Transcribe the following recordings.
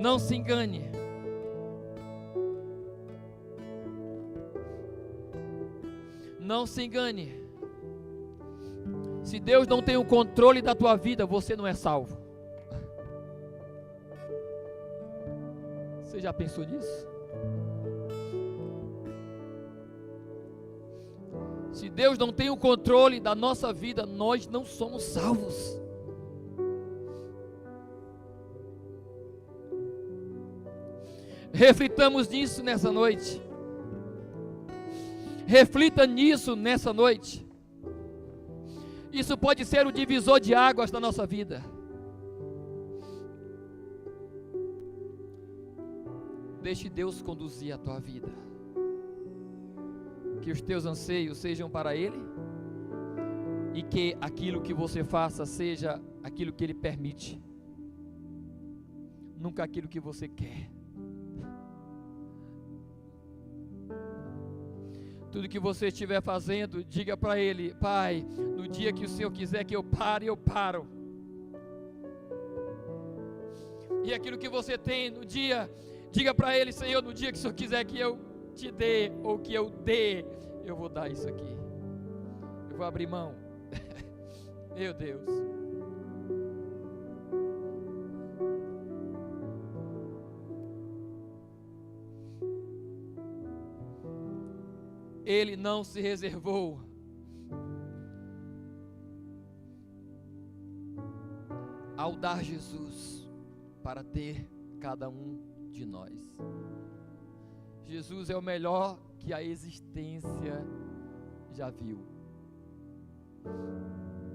Não se engane. Não se engane. Se Deus não tem o controle da tua vida, você não é salvo. Você já pensou nisso? Se Deus não tem o controle da nossa vida, nós não somos salvos. Reflitamos nisso nessa noite. Reflita nisso nessa noite. Isso pode ser o divisor de águas da nossa vida. Deixe Deus conduzir a tua vida. Que os teus anseios sejam para Ele, e que aquilo que você faça seja aquilo que Ele permite, nunca aquilo que você quer. Tudo que você estiver fazendo, diga para Ele: Pai, no dia que o Senhor quiser que eu pare, eu paro. E aquilo que você tem no dia, diga para Ele: Senhor, no dia que o Senhor quiser que eu te dê, ou que eu dê, eu vou dar isso aqui. Eu vou abrir mão. Meu Deus. Ele não se reservou ao dar Jesus para ter cada um de nós. Jesus é o melhor que a existência já viu.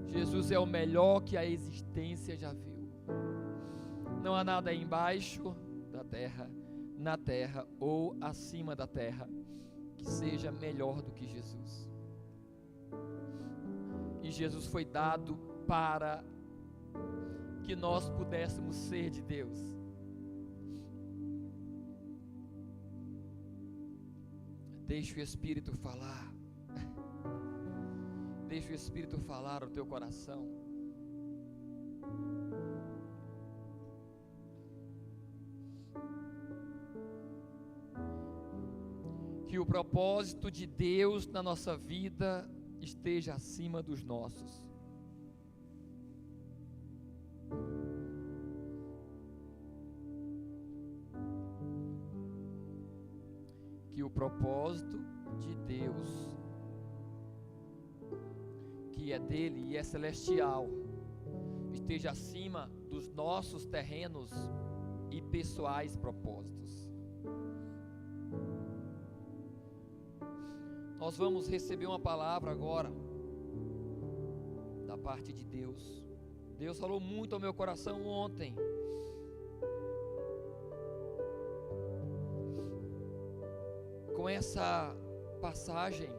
Jesus é o melhor que a existência já viu. Não há nada embaixo da terra, na terra ou acima da terra que seja melhor do que Jesus. E Jesus foi dado para que nós pudéssemos ser de Deus. Deixe o Espírito falar. Deixe o Espírito falar ao teu coração. Que o propósito de Deus na nossa vida esteja acima dos nossos. Que o propósito de Deus, que é dele e é celestial, esteja acima dos nossos terrenos e pessoais propósitos. Nós vamos receber uma palavra agora da parte de Deus. Deus falou muito ao meu coração ontem. Com essa passagem,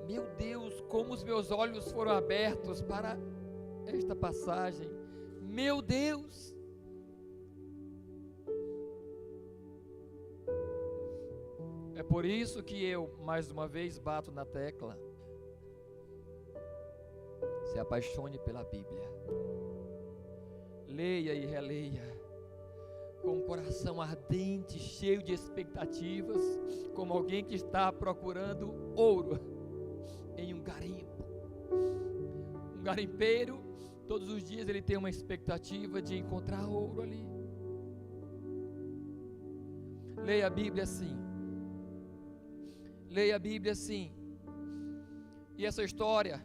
meu Deus, como os meus olhos foram abertos para esta passagem. Meu Deus! É por isso que eu, mais uma vez, bato na tecla. Se apaixone pela Bíblia. Leia e releia, com um coração ardente, cheio de expectativas, como alguém que está procurando ouro em um garimpo. Um garimpeiro, todos os dias ele tem uma expectativa de encontrar ouro ali. Leia a Bíblia assim. Leia a Bíblia assim. E essa história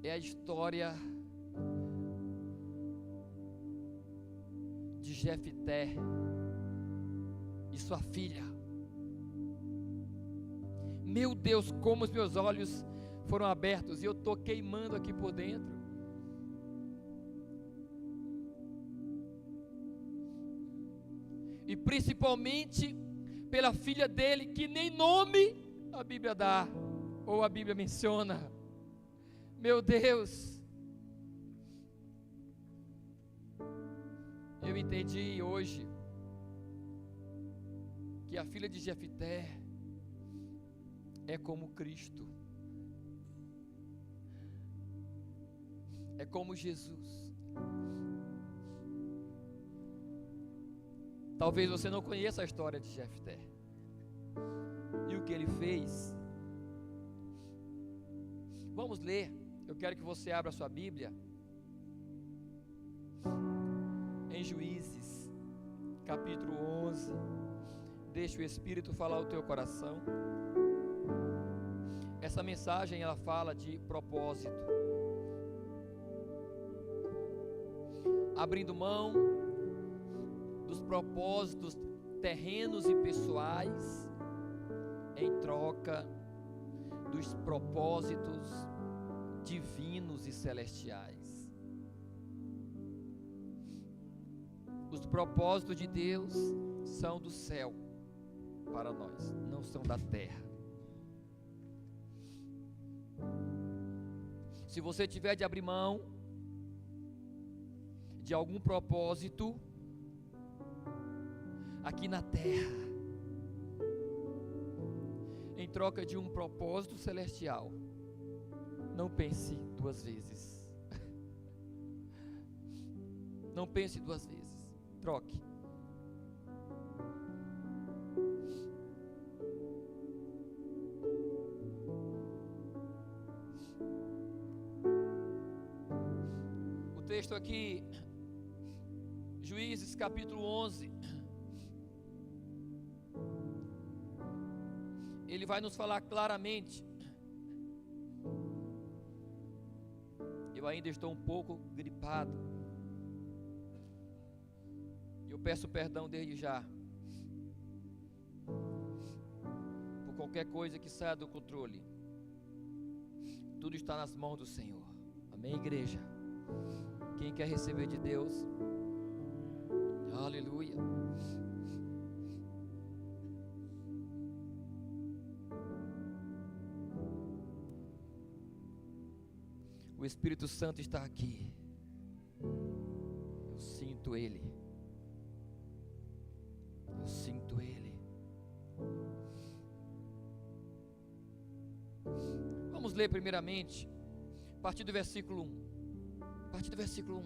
é a história de Jefté e sua filha. Meu Deus, como os meus olhos foram abertos e eu estou queimando aqui por dentro. E principalmente pela filha dele, que nem nome a Bíblia dá, ou a Bíblia menciona. Meu Deus, eu entendi hoje que a filha de Jefté é como Cristo, é como Jesus. Talvez você não conheça a história de Jefté e o que ele fez. Vamos ler. Eu quero que você abra a sua Bíblia em Juízes, capítulo 11. Deixa o Espírito falar o teu coração. Essa mensagem, ela fala de propósito. Abrindo mão dos propósitos terrenos e pessoais em troca dos propósitos divinos e celestiais. Os propósitos de Deus são do céu para nós, não são da terra. Se você tiver de abrir mão de algum propósito aqui na terra, em troca de um propósito celestial, não pense duas vezes. Não pense duas vezes. Troque. O texto aqui, Juízes capítulo 11, ele vai nos falar claramente. Eu ainda estou um pouco gripado. Eu peço perdão desde já por qualquer coisa que saia do controle. Tudo está nas mãos do Senhor. Amém, igreja? Quem quer receber de Deus? Aleluia. O Espírito Santo está aqui. Eu sinto Ele. Eu sinto Ele. Vamos ler primeiramente, a partir do versículo 1. A partir do versículo 1.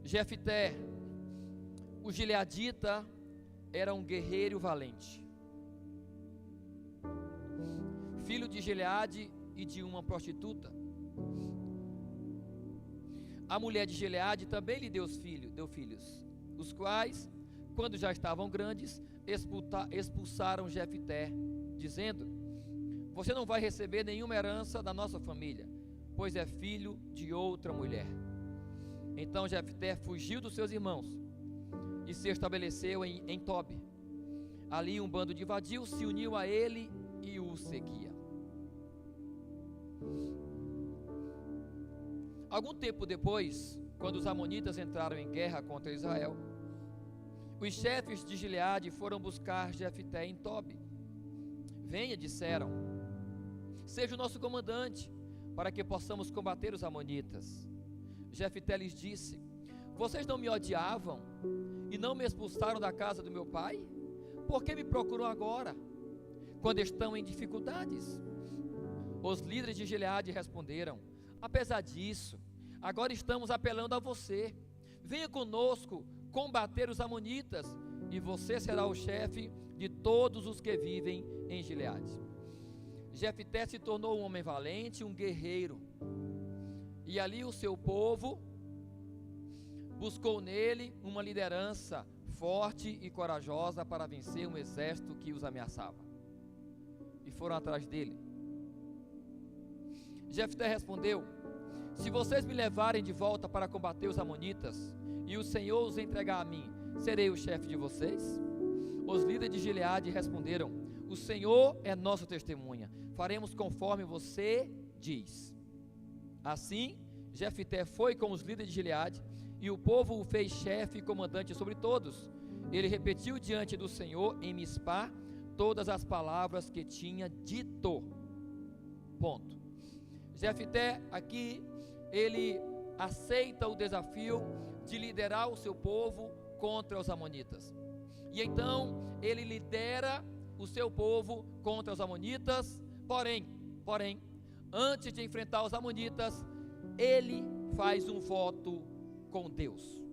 Jefté, o gileadita, era um guerreiro valente, filho de Gileade e de uma prostituta. A mulher de Gileade também lhe deu filhos, os quais, quando já estavam grandes, expulsaram Jefté, dizendo: você não vai receber nenhuma herança da nossa família, pois é filho de outra mulher. Então Jefté fugiu dos seus irmãos e se estabeleceu em Tobi. Ali um bando de vadios se uniu a ele e o seguia. Algum tempo depois, quando os amonitas entraram em guerra contra Israel, os chefes de Gileade foram buscar Jefté em Tobi. Venha, disseram, seja o nosso comandante, para que possamos combater os amonitas. Jefté lhes disse: vocês não me odiavam e não me expulsaram da casa do meu pai? Por que me procuram agora, quando estão em dificuldades? Os líderes de Gileade responderam: apesar disso, agora estamos apelando a você. Venha conosco combater os amonitas, e você será o chefe de todos os que vivem em Gileade. Jefté se tornou um homem valente, um guerreiro, e ali o seu povo buscou nele uma liderança forte e corajosa para vencer um exército que os ameaçava, e foram atrás dele. Jefté respondeu: se vocês me levarem de volta para combater os amonitas, e o Senhor os entregar a mim, serei o chefe de vocês? Os líderes de Gileade responderam: o Senhor é nossa testemunha, faremos conforme você diz. Assim, Jefté foi com os líderes de Gileade, e o povo o fez chefe e comandante sobre todos. Ele repetiu diante do Senhor em Mispá todas as palavras que tinha dito. Ponto. Jefté aqui, ele aceita o desafio de liderar o seu povo contra os amonitas. E então ele lidera o seu povo contra os amonitas. Porém, antes de enfrentar os amonitas, ele faz um voto com Deus.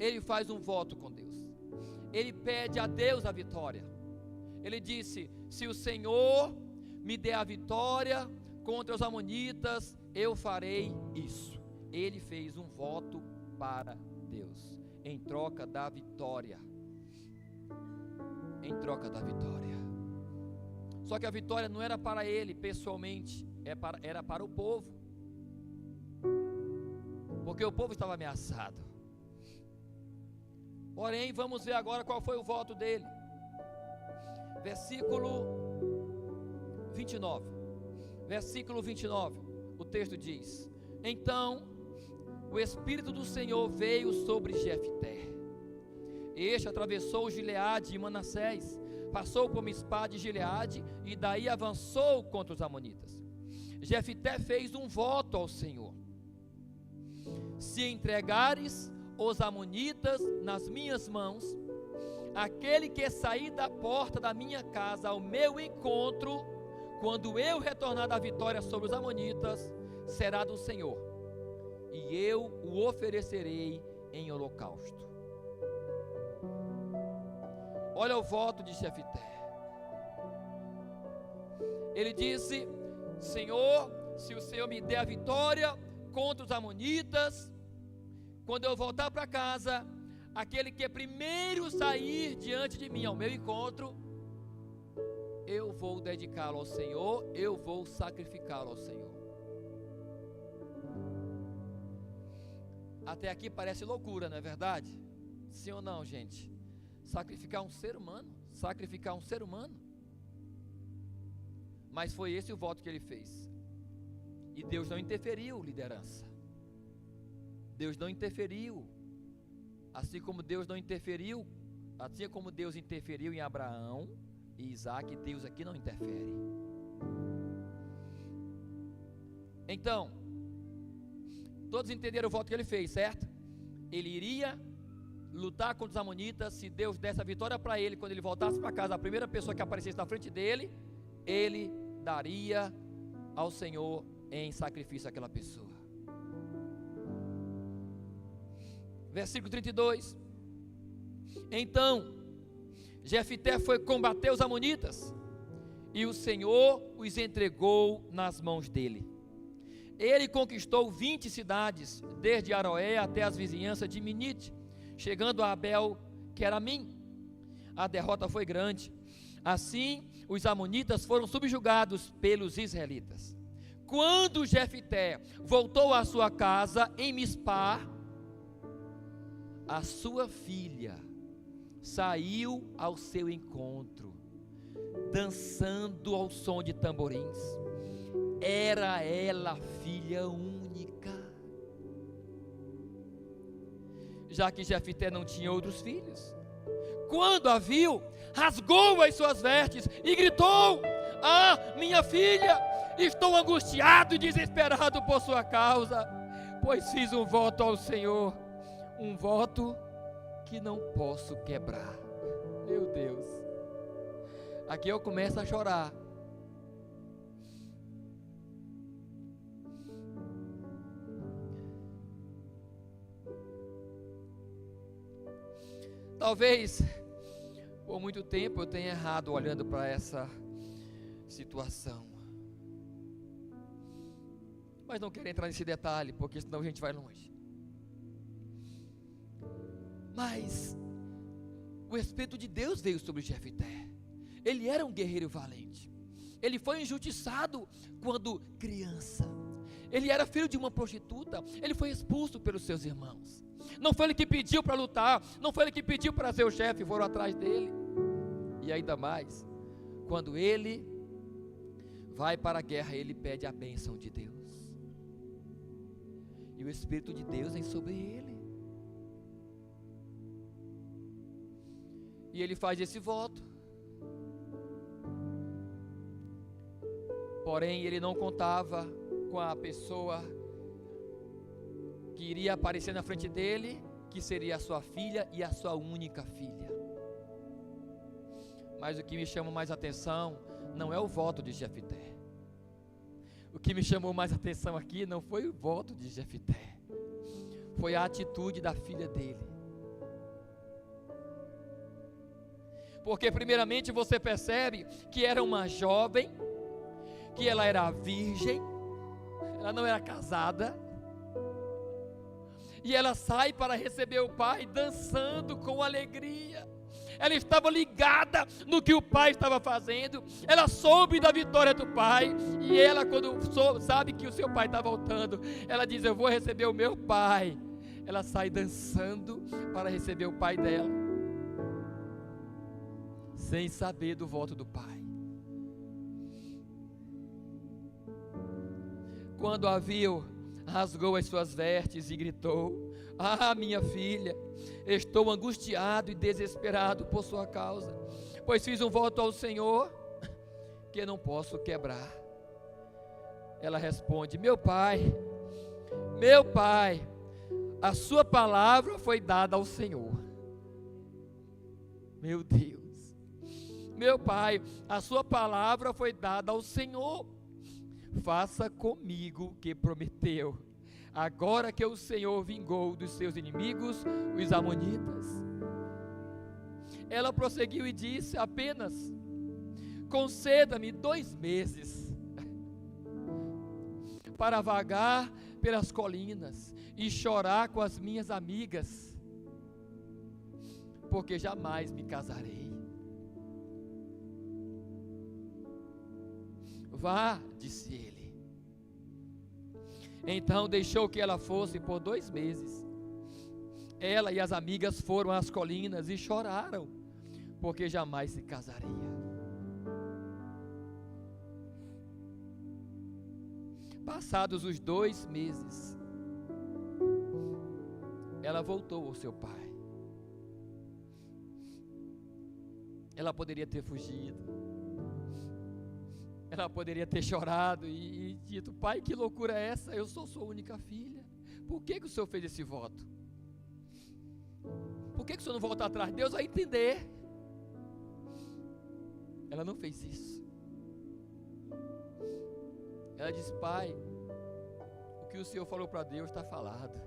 ele faz um voto com Deus. Ele pede a Deus a vitória. Ele disse: se o Senhor me der a vitória contra os amonitas, eu farei isso. Ele fez um voto para Deus, em troca da vitória. Em troca da vitória. Só que a vitória não era para ele pessoalmente, era para o povo. Porque o povo estava ameaçado. Porém, vamos ver agora qual foi o voto dele. Versículo 29. Versículo 29. O texto diz: então o Espírito do Senhor veio sobre Jefté. Este atravessou Gileade e Manassés, passou por Mispá de Gileade e daí avançou contra os amonitas. Jefté fez um voto ao Senhor: se entregares os amonitas nas minhas mãos, aquele que sair da porta da minha casa ao meu encontro, quando eu retornar da vitória sobre os amonitas, será do Senhor, e eu o oferecerei em holocausto. Olha o voto de Jefté. Ele disse: Senhor, se o Senhor me der a vitória contra os amonitas, quando eu voltar para casa, aquele que primeiro sair diante de mim ao meu encontro, eu vou dedicá-lo ao Senhor, eu vou sacrificá-lo ao Senhor. Até aqui parece loucura, não é verdade? Sim ou não, gente? Sacrificar um ser humano. Mas foi esse o voto que ele fez. E Deus não interferiu, liderança. Deus não interferiu. Assim como Deus interferiu em Abraão e Isaac, Deus aqui não interfere. Então, todos entenderam o voto que ele fez, certo? Ele iria lutar contra os amonitas. Se Deus desse a vitória para ele, quando ele voltasse para casa, a primeira pessoa que aparecesse na frente dele, ele daria ao Senhor em sacrifício àquela pessoa. Versículo 32. Então Jefté foi combater os amonitas, e o Senhor os entregou nas mãos dele. Ele conquistou 20 cidades, desde Aroé até as vizinhanças de Minite, chegando a Abel-Queramim. A derrota foi grande. Assim, os amonitas foram subjugados pelos israelitas. Quando Jefté voltou à sua casa em Mispá, a sua filha saiu ao seu encontro, dançando ao som de tamborins. Era ela filha única, já que Jefté não tinha outros filhos. Quando a viu, rasgou as suas vestes e gritou: ah, minha filha, estou angustiado e desesperado por sua causa, pois fiz um voto ao Senhor, um voto que não posso quebrar. Meu Deus, aqui eu começo a chorar. Talvez por muito tempo eu tenha errado olhando para essa situação, mas não quero entrar nesse detalhe, porque senão a gente vai longe. Mas o Espírito de Deus veio sobre Jefté. Ele era um guerreiro valente. Ele foi injustiçado quando criança. Ele era filho de uma prostituta. Ele foi expulso pelos seus irmãos. Não foi ele que pediu para lutar, não foi ele que pediu para ser o chefe, foram atrás dele. E ainda mais, quando ele vai para a guerra, ele pede a bênção de Deus, e o Espírito de Deus vem sobre ele, e ele faz esse voto. Porém, ele não contava com a pessoa que iria aparecer na frente dele, que seria a sua filha e a sua única filha. Mas o que me chama mais atenção não é o voto de Jefté. O que me chamou mais atenção aqui não foi o voto de Jefté, foi a atitude da filha dele. Porque primeiramente você percebe que era uma jovem, que ela era virgem, ela não era casada, e ela sai para receber o pai dançando com alegria. Ela estava ligada no que o pai estava fazendo, ela soube da vitória do pai, e ela, quando sabe que o seu pai está voltando, ela diz: eu vou receber o meu pai. Ela sai dançando para receber o pai dela, sem saber do voto do pai. Quando a viu, rasgou as suas vestes e gritou: ah, minha filha, estou angustiado e desesperado por sua causa, pois fiz um voto ao Senhor que não posso quebrar. Ela responde: meu pai, a sua palavra foi dada ao Senhor. Meu Deus, meu pai, a sua palavra foi dada ao Senhor. Faça comigo o que prometeu, agora que o Senhor vingou dos seus inimigos, os amonitas. Ela prosseguiu e disse: apenas conceda-me 2 meses para vagar pelas colinas e chorar com as minhas amigas, porque jamais me casarei. Vá, disse ele. Então deixou que ela fosse por 2 meses. Ela e as amigas foram às colinas e choraram, porque jamais se casaria. Passados os 2 meses, ela voltou ao seu pai. Ela poderia ter fugido, ela poderia ter chorado e dito: pai, que loucura é essa? Eu sou sua única filha. Por que o senhor fez esse voto? Por que o senhor não volta atrás? Deus vai entender. Ela não fez isso. Ela disse: pai, o que o senhor falou para Deus está falado.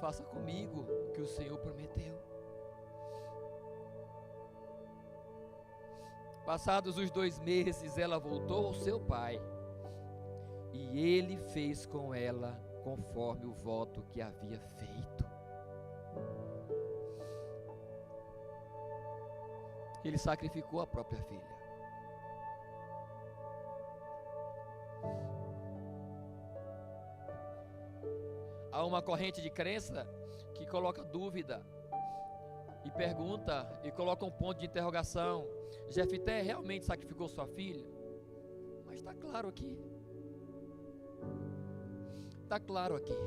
Faça comigo o que o Senhor prometeu. Passados os 2 meses, ela voltou ao seu pai, e ele fez com ela conforme o voto que havia feito. Ele sacrificou a própria filha. Há uma corrente de crença que coloca dúvida e pergunta e coloca um ponto de interrogação: Jefité realmente sacrificou sua filha? Mas está claro aqui. Está claro aqui.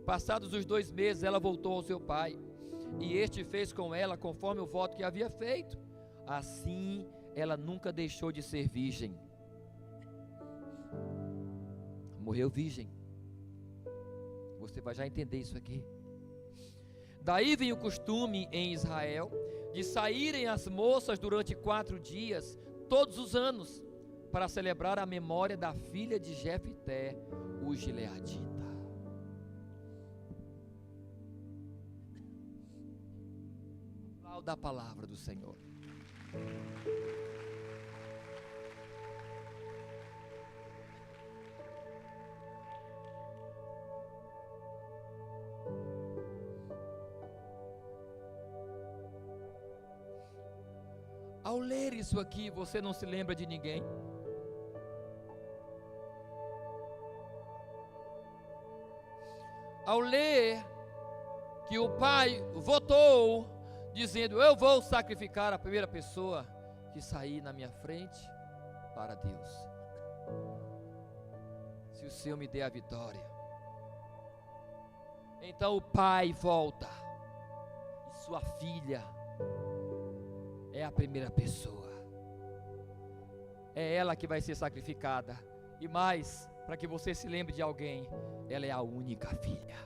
Passados os 2 meses, ela voltou ao seu pai, e este fez com ela conforme o voto que havia feito. Assim, ela nunca deixou de ser virgem. Morreu virgem. Você vai já entender isso aqui. Daí vem o costume em Israel de saírem as moças durante 4 dias, todos os anos, para celebrar a memória da filha de Jefité, o gileadita. Aplauda a palavra do Senhor. Ao ler isso aqui, você não se lembra de ninguém? Ao ler que o pai votou, dizendo: eu vou sacrificar a primeira pessoa que sair na minha frente para Deus, se o Senhor me der a vitória. Então o pai volta, e sua filha é a primeira pessoa. É ela que vai ser sacrificada. E mais, para que você se lembre de alguém, ela é a única filha.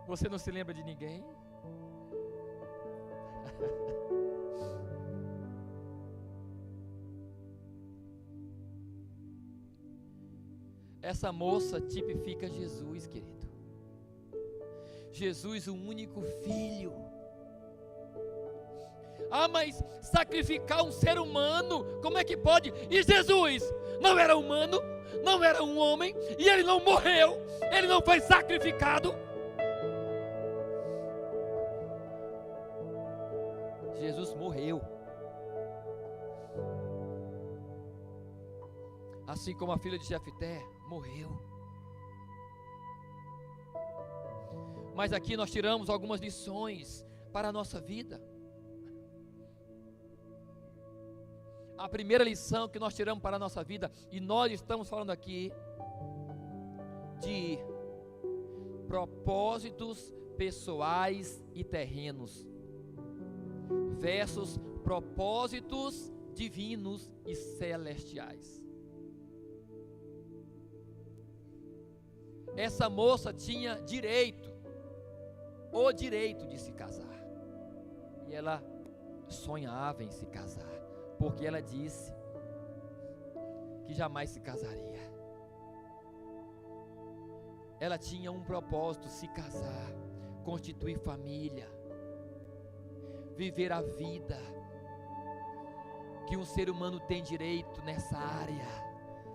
Você não se lembra de ninguém? Essa moça tipifica Jesus, querido. Jesus, o único filho. Ah, mas sacrificar um ser humano, como é que pode? E Jesus não era humano, não era um homem, e ele não morreu, ele não foi sacrificado. Jesus morreu. Assim como a filha de Jefté morreu. Mas aqui nós tiramos algumas lições para a nossa vida. A primeira lição que nós tiramos para a nossa vida, e nós estamos falando aqui de propósitos pessoais e terrenos versus propósitos divinos e celestiais. Essa moça tinha o direito de se casar, e ela sonhava em se casar, porque ela disse que jamais se casaria. Ela tinha um propósito: se casar, constituir família, viver a vida que um ser humano tem direito nessa área,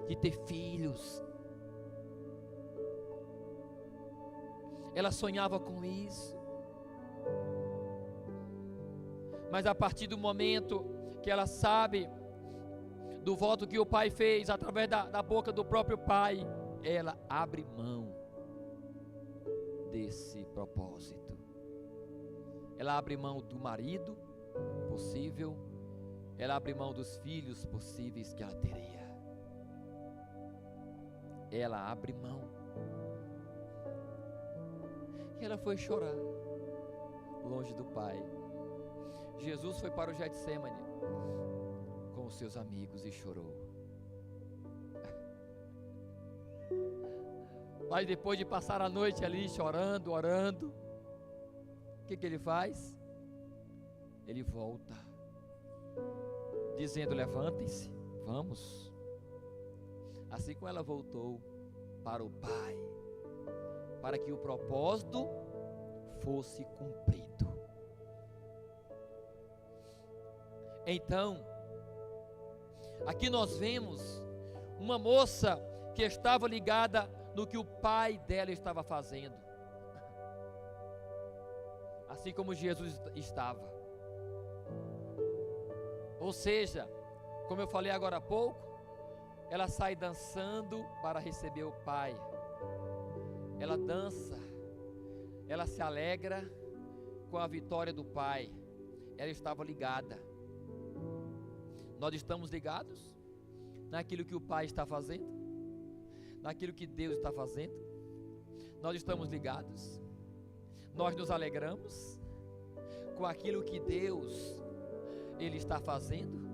de ter filhos. Ela sonhava com isso. Mas a partir do momento que ela sabe do voto que o pai fez através da boca do próprio pai, ela abre mão desse propósito. Ela abre mão do marido possível, ela abre mão dos filhos possíveis que ela teria. Ela abre mão. E ela foi chorar longe do pai. Jesus foi para o Getsêmani com os seus amigos e chorou. Mas depois de passar a noite ali chorando, orando, o que ele faz? Ele volta, dizendo: levantem-se, vamos. Assim como ela voltou para o pai, para que o propósito fosse cumprido. Então, aqui nós vemos uma moça que estava ligada no que o pai dela estava fazendo, assim como Jesus estava. Ou seja, como eu falei agora há pouco, ela sai dançando para receber o pai. Ela dança, ela se alegra com a vitória do pai. Ela estava ligada. Nós estamos ligados naquilo que o pai está fazendo, naquilo que Deus está fazendo. Nós estamos ligados. Nós nos alegramos com aquilo que Deus Ele está fazendo,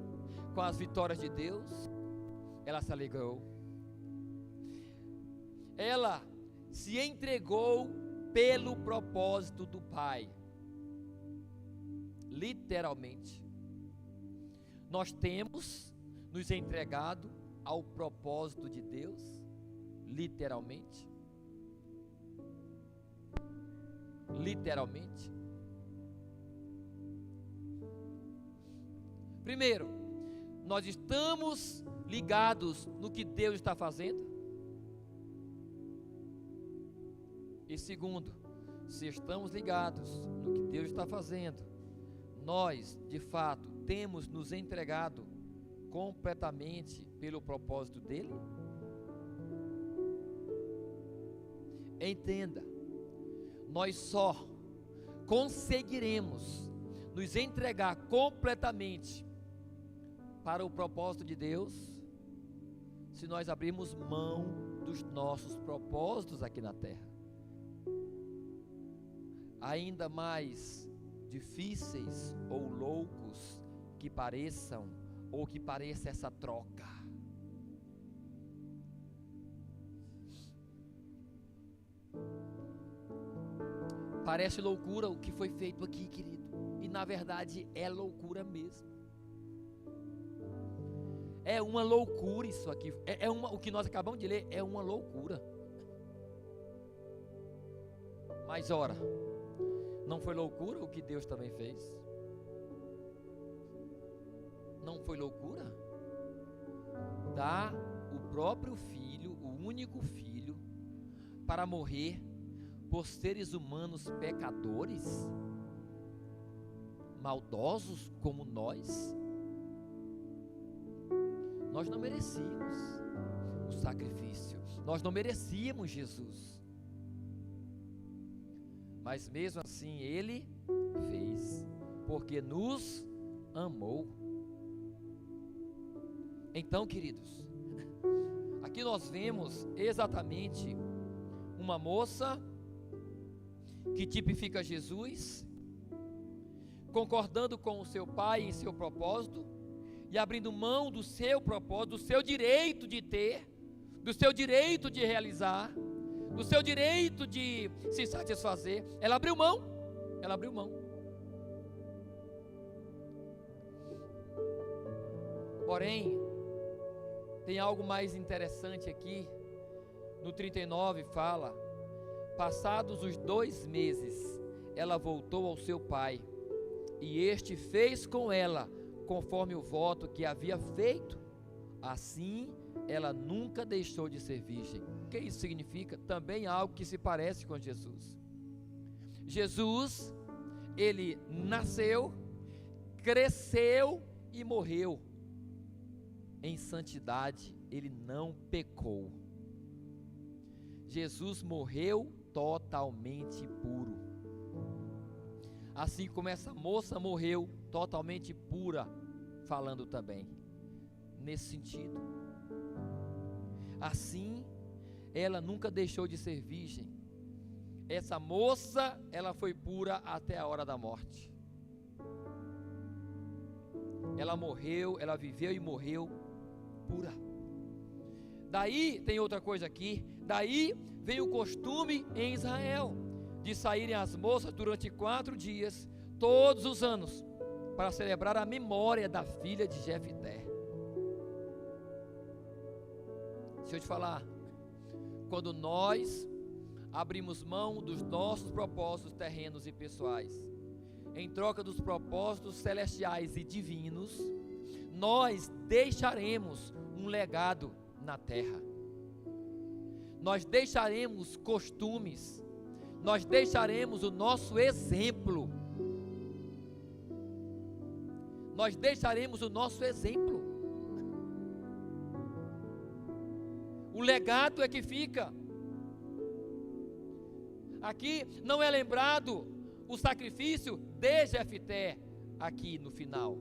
com as vitórias de Deus. Ela se alegrou. Ela se entregou pelo propósito do Pai. Literalmente. Nós temos nos entregado ao propósito de Deus, literalmente. Literalmente. Primeiro, nós estamos ligados no que Deus está fazendo. E segundo, se estamos ligados no que Deus está fazendo, nós, de fato, temos nos entregado completamente pelo propósito dele? Entenda, nós só conseguiremos nos entregar completamente para o propósito de Deus se nós abrirmos mão dos nossos propósitos aqui na terra, ainda mais difíceis ou loucos que pareçam, ou que pareça essa troca. Parece loucura o que foi feito aqui, querido, e na verdade é loucura mesmo. É uma loucura isso aqui. O que nós acabamos de ler é uma loucura. Mas ora, não foi loucura o que Deus também fez? Não foi loucura? Dar o próprio filho, o único filho, para morrer por seres humanos pecadores, maldosos como nós. Nós não merecíamos o sacrifício, nós não merecíamos Jesus, mas mesmo assim Ele fez, porque nos amou. Então, queridos, aqui nós vemos exatamente uma moça que tipifica Jesus, concordando com o seu pai em seu propósito, e abrindo mão do seu propósito, do seu direito de ter, do seu direito de realizar, do seu direito de se satisfazer. Ela abriu mão, ela abriu mão. Porém, tem algo mais interessante aqui. No 39 fala: passados os 2 meses, ela voltou ao seu pai, e este fez com ela conforme o voto que havia feito. Assim, ela nunca deixou de ser virgem. O que isso significa? Também algo que se parece com Jesus. Jesus, ele nasceu, cresceu e morreu em santidade. Ele não pecou. Jesus morreu totalmente puro, assim como essa moça morreu totalmente pura, falando também nesse sentido. Assim, ela nunca deixou de ser virgem. Essa moça, ela foi pura até a hora da morte. Ela morreu, ela viveu e morreu pura. Daí, tem outra coisa aqui, daí vem o costume em Israel, de saírem as moças durante 4 dias, todos os anos, para celebrar a memória da filha de Jefté. Deixa eu te falar, quando nós abrimos mão dos nossos propósitos terrenos e pessoais, em troca dos propósitos celestiais e divinos, nós deixaremos um legado na terra. Nós deixaremos costumes, nós deixaremos o nosso exemplo. Nós deixaremos o nosso exemplo. O legado é que fica. Aqui não é lembrado o sacrifício de Jefté, aqui no final.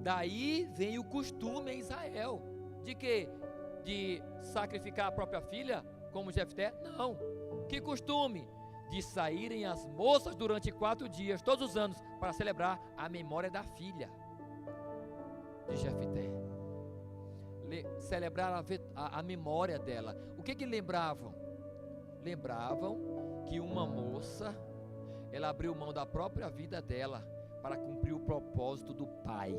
Daí vem o costume em Israel. De quê? De sacrificar a própria filha, como Jefté? Não. Que costume? De saírem as moças durante 4 dias, todos os anos, para celebrar a memória da filha de Jefté. Celebrar a memória dela. O que lembravam? Lembravam que uma moça, ela abriu mão da própria vida dela para cumprir o propósito do pai.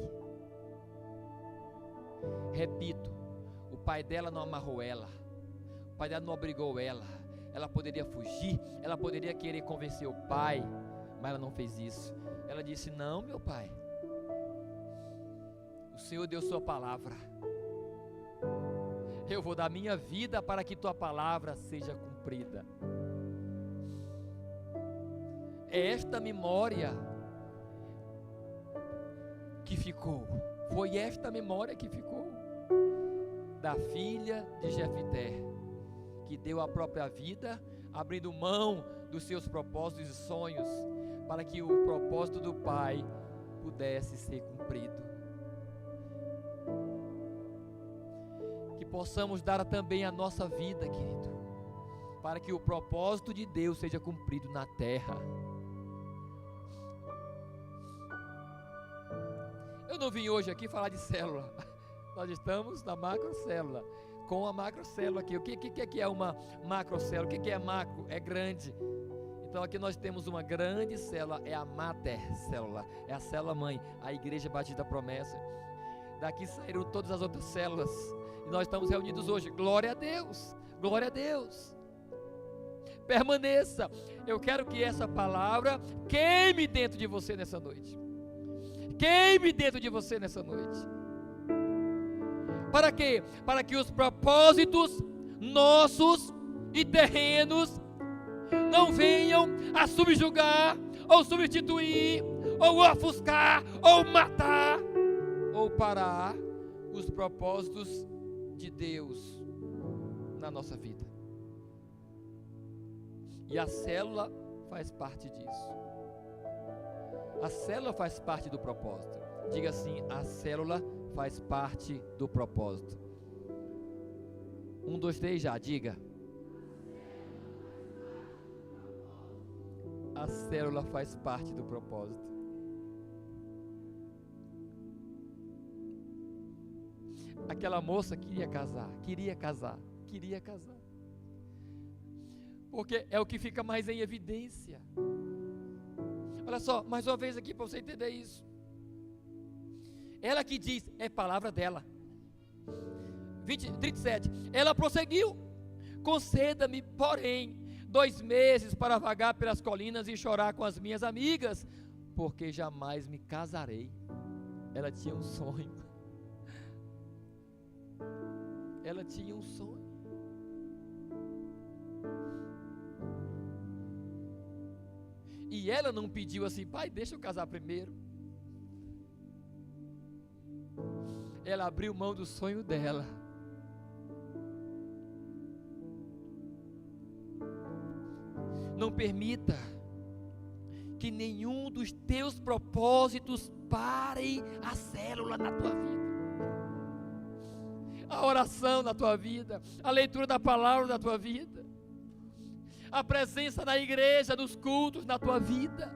Repito, o pai dela não amarrou ela, o pai dela não obrigou ela. Ela poderia fugir, ela poderia querer convencer o pai, mas ela não fez isso. Ela disse: não, meu pai, o Senhor deu sua palavra, eu vou dar minha vida para que tua palavra seja cumprida. É esta memória que ficou, foi esta memória que ficou, da filha de Jefté, que deu a própria vida, abrindo mão dos seus propósitos e sonhos, para que o propósito do pai pudesse ser cumprido. Que possamos dar também a nossa vida, querido, para que o propósito de Deus seja cumprido na terra. Eu não vim hoje aqui falar de célula. Nós estamos na macrocélula, com a macrocélula aqui. O que é uma macrocélula? O que é macro? É grande. Então aqui nós temos uma grande célula, é a mater célula, é a célula mãe, a Igreja Batista da Promessa. Daqui saíram todas as outras células, e nós estamos reunidos hoje. Glória a Deus, glória a Deus. permaneça. Eu quero que essa palavra queime dentro de você nessa noite. Queime dentro de você nessa noite. Para quê? Para que os propósitos nossos e terrenos não venham a subjugar, ou substituir, ou ofuscar, ou matar, ou parar os propósitos de Deus na nossa vida. E a célula faz parte disso. A célula faz parte do propósito. Diga assim: a célula faz parte do propósito. 1, 2, 3 já, diga. A célula faz parte do propósito. Aquela moça queria casar. Porque é o que fica mais em evidência. Olha só, mais uma vez aqui para você entender isso. Ela que diz, é palavra dela. 37. Ela prosseguiu: conceda-me, porém, 2 meses para vagar pelas colinas e chorar com as minhas amigas, porque jamais me casarei. Ela tinha um sonho. Ela tinha um sonho. E ela não pediu assim: pai, deixa eu casar primeiro. Ela abriu mão do sonho dela. Não permita que nenhum dos teus propósitos pare a célula na tua vida. A oração na tua vida, a leitura da palavra na tua vida, a presença na igreja, nos cultos na tua vida.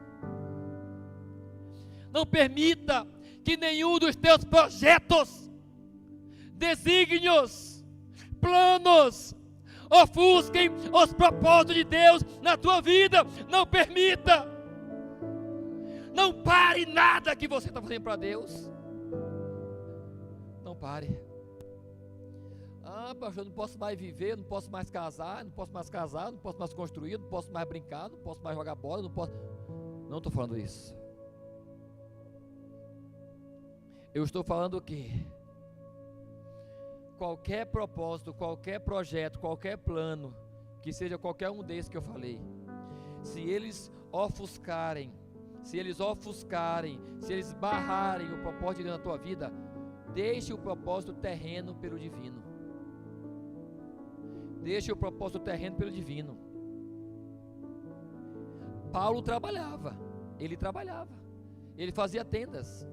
Não permita que nenhum dos teus projetos, desígnios, planos, ofusquem os propósitos de Deus na tua vida. Não permita. Não pare nada que você está fazendo para Deus. Não pare. Ah, pastor, eu não posso mais viver, não posso mais casar, não posso mais construir, não posso mais brincar, não posso mais jogar bola, não estou falando isso. Eu estou falando o quê? Qualquer propósito, qualquer projeto, qualquer plano, que seja qualquer um desses que eu falei, se eles ofuscarem, se eles barrarem o propósito de Deus na tua vida, deixe o propósito terreno pelo divino. Deixe o propósito terreno pelo divino. Paulo trabalhava, ele fazia tendas.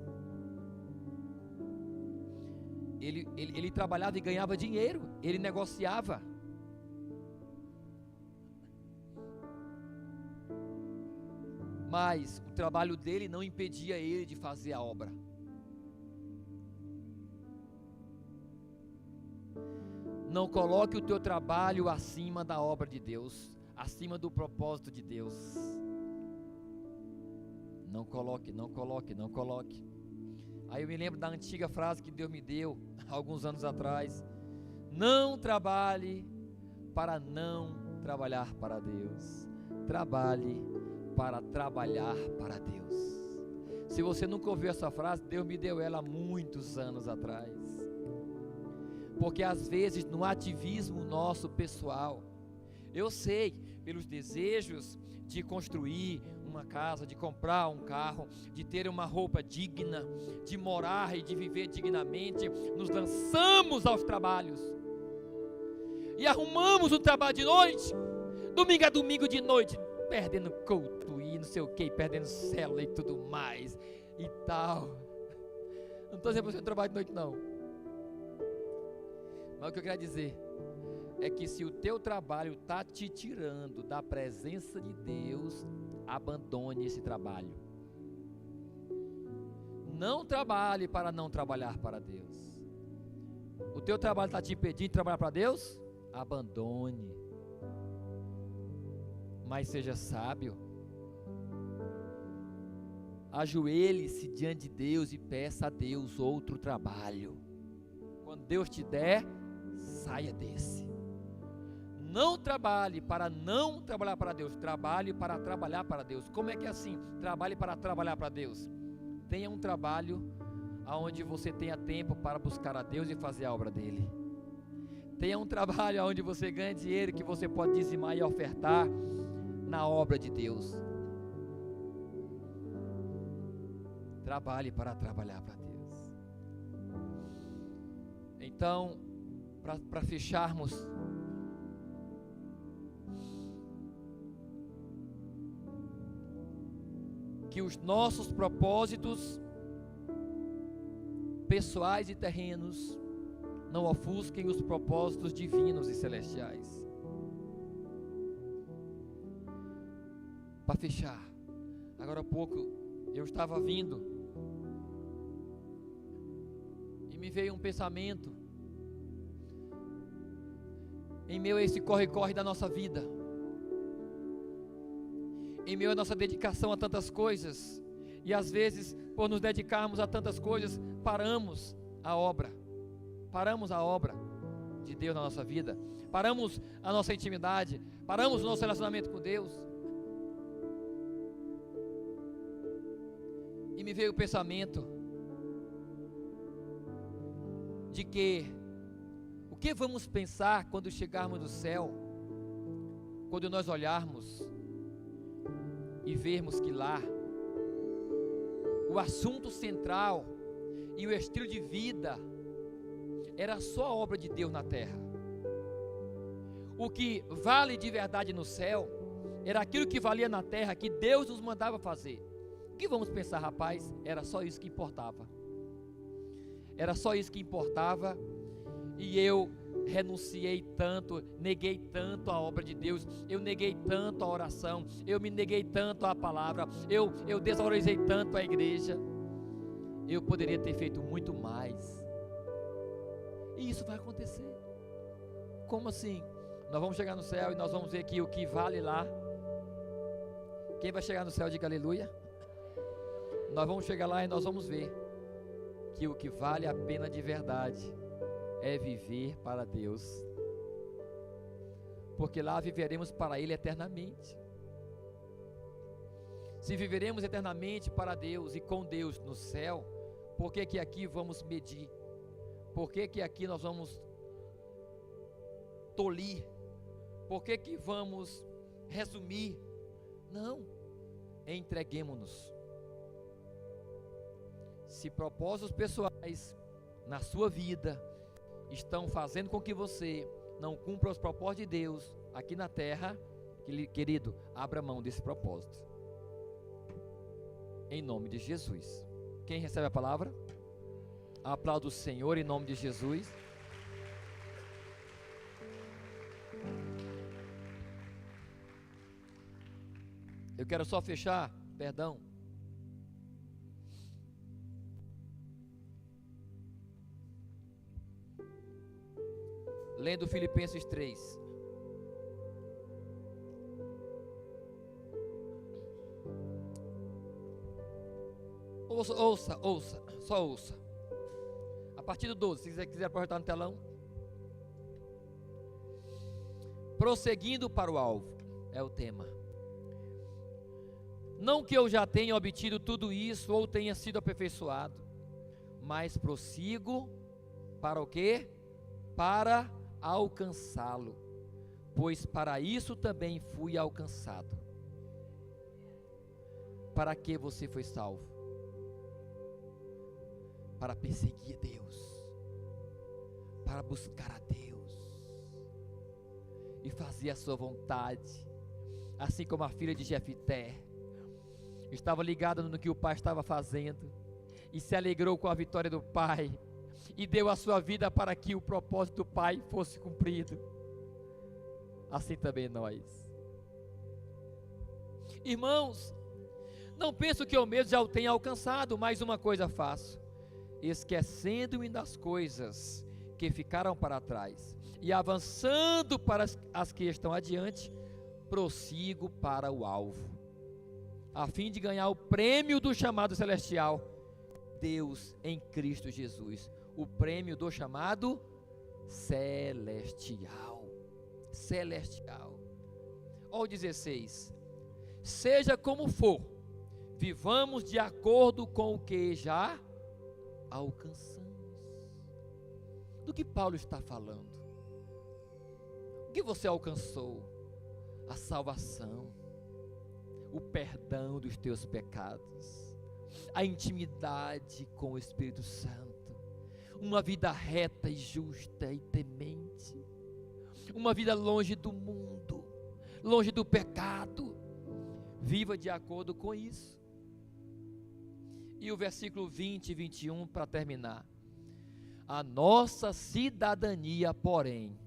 Ele trabalhava e ganhava dinheiro, ele negociava. Mas o trabalho dele não impedia ele de fazer a obra. Não coloque o teu trabalho acima da obra de Deus, acima do propósito de Deus. Não coloque. Aí eu me lembro da antiga frase que Deus me deu alguns anos atrás: não trabalhe para não trabalhar para Deus, trabalhe para trabalhar para Deus. Se você nunca ouviu essa frase, Deus me deu ela há muitos anos atrás. Porque às vezes no ativismo nosso pessoal, eu sei, pelos desejos de construir uma casa, de comprar um carro, de ter uma roupa digna, de morar e de viver dignamente, nos lançamos aos trabalhos e arrumamos um trabalho de noite, domingo a domingo de noite, perdendo culto e não sei o que, perdendo célula e tudo mais e tal. Não estou dizendo para você trabalhar de noite não, mas o que eu quero dizer é que se o teu trabalho está te tirando da presença de Deus, abandone esse trabalho. Não trabalhe para não trabalhar para Deus. O teu trabalho está te impedindo de trabalhar para Deus? Abandone. Mas seja sábio. Ajoelhe-se diante de Deus e peça a Deus outro trabalho. Quando Deus te der, saia desse. Não trabalhe para não trabalhar para Deus, trabalhe para trabalhar para Deus. Como é que é assim? Trabalhe para trabalhar para Deus. Tenha um trabalho onde você tenha tempo para buscar a Deus e fazer a obra dele. Tenha um trabalho onde você ganha dinheiro que você pode dizimar e ofertar na obra de Deus. Trabalhe para trabalhar para Deus. Então, para fecharmos, que os nossos propósitos pessoais e terrenos não ofusquem os propósitos divinos e celestiais. Para fechar, agora há pouco eu estava vindo e me veio um pensamento em meio a esse corre-corre da nossa vida, em meio à nossa dedicação a tantas coisas, e às vezes, por nos dedicarmos a tantas coisas, paramos a obra de Deus na nossa vida, paramos a nossa intimidade, paramos o nosso relacionamento com Deus. E me veio o pensamento de que o que vamos pensar quando chegarmos no céu, quando nós olharmos e vermos que lá o assunto central e o estilo de vida era só a obra de Deus na terra. O que vale de verdade no céu era aquilo que valia na terra, que Deus nos mandava fazer. O que vamos pensar, rapaz? Era só isso que importava. Era só isso que importava. E eu renunciei tanto, neguei tanto a obra de Deus, eu neguei tanto a oração, eu me neguei tanto à palavra, eu desvalorizei tanto a igreja. Eu poderia ter feito muito mais. E isso vai acontecer. Como assim? Nós vamos chegar no céu e nós vamos ver que o que vale lá. Quem vai chegar no céu, diga aleluia. Nós vamos chegar lá e nós vamos ver que o que vale a pena de verdade é viver para Deus, porque lá viveremos para Ele eternamente. Se viveremos eternamente para Deus e com Deus no céu, por que aqui vamos medir? Por que aqui nós vamos tolir? Por que vamos resumir? Não, entreguemo-nos. Se propósitos pessoais na sua vida estão fazendo com que você não cumpra os propósitos de Deus aqui na terra, querido, abra mão desse propósito. Em nome de Jesus. Quem recebe a palavra? Aplauda o Senhor em nome de Jesus. Eu quero só fechar, lendo Filipenses 3. Ouça. A partir do 12, se você quiser projetar no telão. Prosseguindo para o alvo, é o tema. Não que eu já tenha obtido tudo isso ou tenha sido aperfeiçoado, mas prossigo para o quê? Para alcançá-lo, pois para isso também fui alcançado. Para que você foi salvo? Para perseguir Deus, para buscar a Deus e fazer a sua vontade, assim como a filha de Jefité estava ligada no que o pai estava fazendo e se alegrou com a vitória do pai e deu a sua vida para que o propósito do pai fosse cumprido. Assim também nós. Irmãos, não penso que eu mesmo já o tenha alcançado, mas uma coisa faço, esquecendo-me das coisas que ficaram para trás e avançando para as que estão adiante, prossigo para o alvo, a fim de ganhar o prêmio do chamado celestial, Deus em Cristo Jesus, o prêmio do chamado celestial. celestial. Olha o 16. Seja como for, vivamos de acordo com o que já alcançamos. Do que Paulo está falando? O que você alcançou? A salvação, o perdão dos teus pecados, a intimidade com o Espírito Santo, uma vida reta e justa e temente, uma vida longe do mundo, longe do pecado. Viva de acordo com isso. E o versículo 20 e 21 para terminar. A nossa cidadania, porém,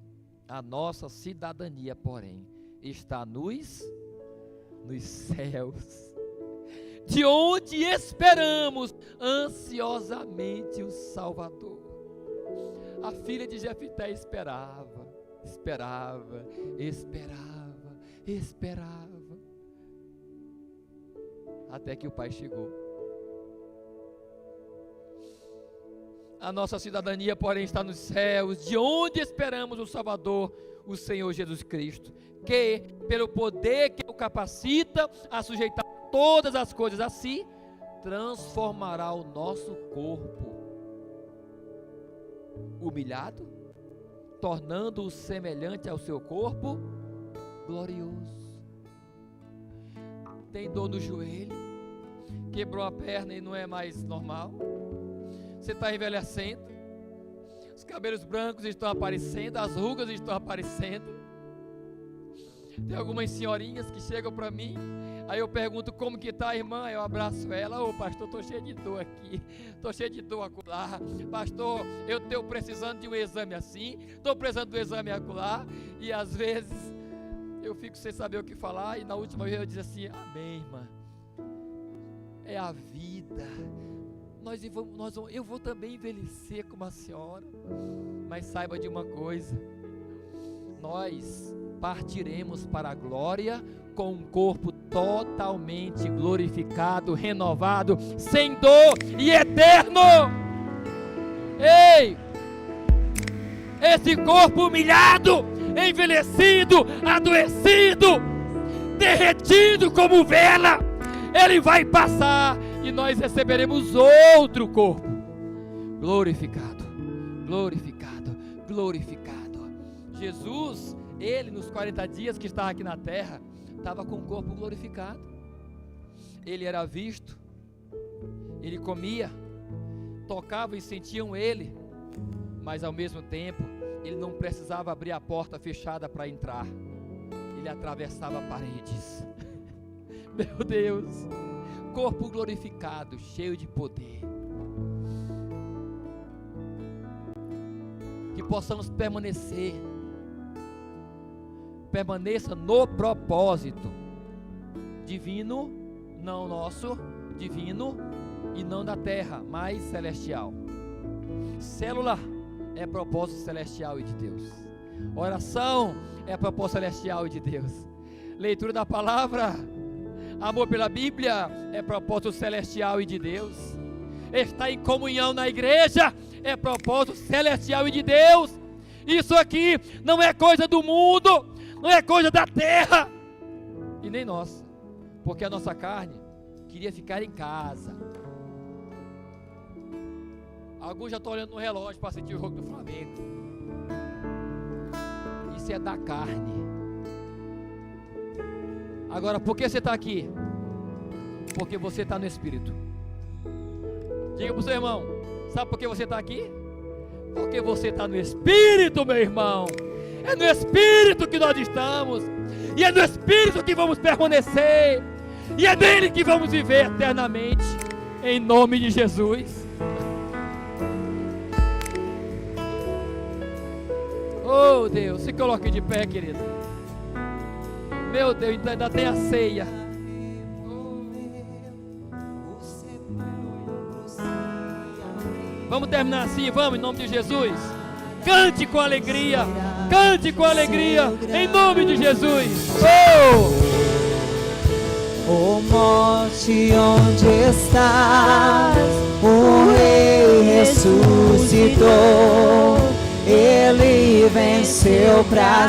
está nos céus, de onde esperamos ansiosamente o Salvador. A filha de Jefité esperava, até que o pai chegou. A nossa cidadania, porém, está nos céus, de onde esperamos o Salvador, o Senhor Jesus Cristo, que, pelo poder que o capacita a sujeitar todas as coisas a si, transformará o nosso corpo humilhado, tornando-o semelhante ao seu corpo glorioso. Tem dor no joelho, quebrou a perna e não é mais normal. Você está envelhecendo, os cabelos brancos estão aparecendo, as rugas estão aparecendo. Tem algumas senhorinhas que chegam para mim, aí eu pergunto como que está a irmã, eu abraço ela. Ô pastor, estou cheio de dor aqui, estou cheio de dor acolá. Pastor, eu estou precisando de um exame assim, estou precisando do exame acolá. E às vezes eu fico sem saber o que falar, e na última vez eu disse assim: amém, irmã, é a vida. Eu vou também envelhecer como a senhora, mas saiba de uma coisa: nós partiremos para a glória com um corpo totalmente glorificado, renovado, sem dor e eterno. Ei, esse corpo humilhado, envelhecido, adoecido, derretido como vela, ele vai passar e nós receberemos outro corpo glorificado, glorificado, glorificado. Jesus, ele nos 40 dias que estava aqui na terra, estava com o corpo glorificado. Ele era visto, ele comia, tocavam e sentiam ele, mas ao mesmo tempo ele não precisava abrir a porta fechada para entrar, ele atravessava paredes. Meu Deus, corpo glorificado, cheio de poder. Que possamos permaneça no propósito divino, não nosso, divino, e não da terra, mas celestial. Célula é propósito celestial e de Deus. Oração é propósito celestial e de Deus. Leitura da palavra, amor pela Bíblia é propósito celestial e de Deus. Estar em comunhão na igreja é propósito celestial e de Deus. Isso aqui não é coisa do mundo, não é coisa da terra e nem nossa, porque a nossa carne queria ficar em casa. Alguns já estão olhando no relógio para assistir o jogo do Flamengo. Isso é da carne. Agora, por que você está aqui? Porque você está no Espírito. Diga para o seu irmão: sabe por que você está aqui? Porque você está no Espírito, meu irmão. É no Espírito que nós estamos, e é no Espírito que vamos permanecer, e é nele que vamos viver eternamente, em nome de Jesus. Oh Deus, se coloque de pé, querido. Meu Deus, ainda tem a ceia. Vamos terminar assim, vamos, em nome de Jesus. Cante com alegria, em nome de Jesus. Oh morte, onde estás? O Rei ressuscitou, Ele venceu pra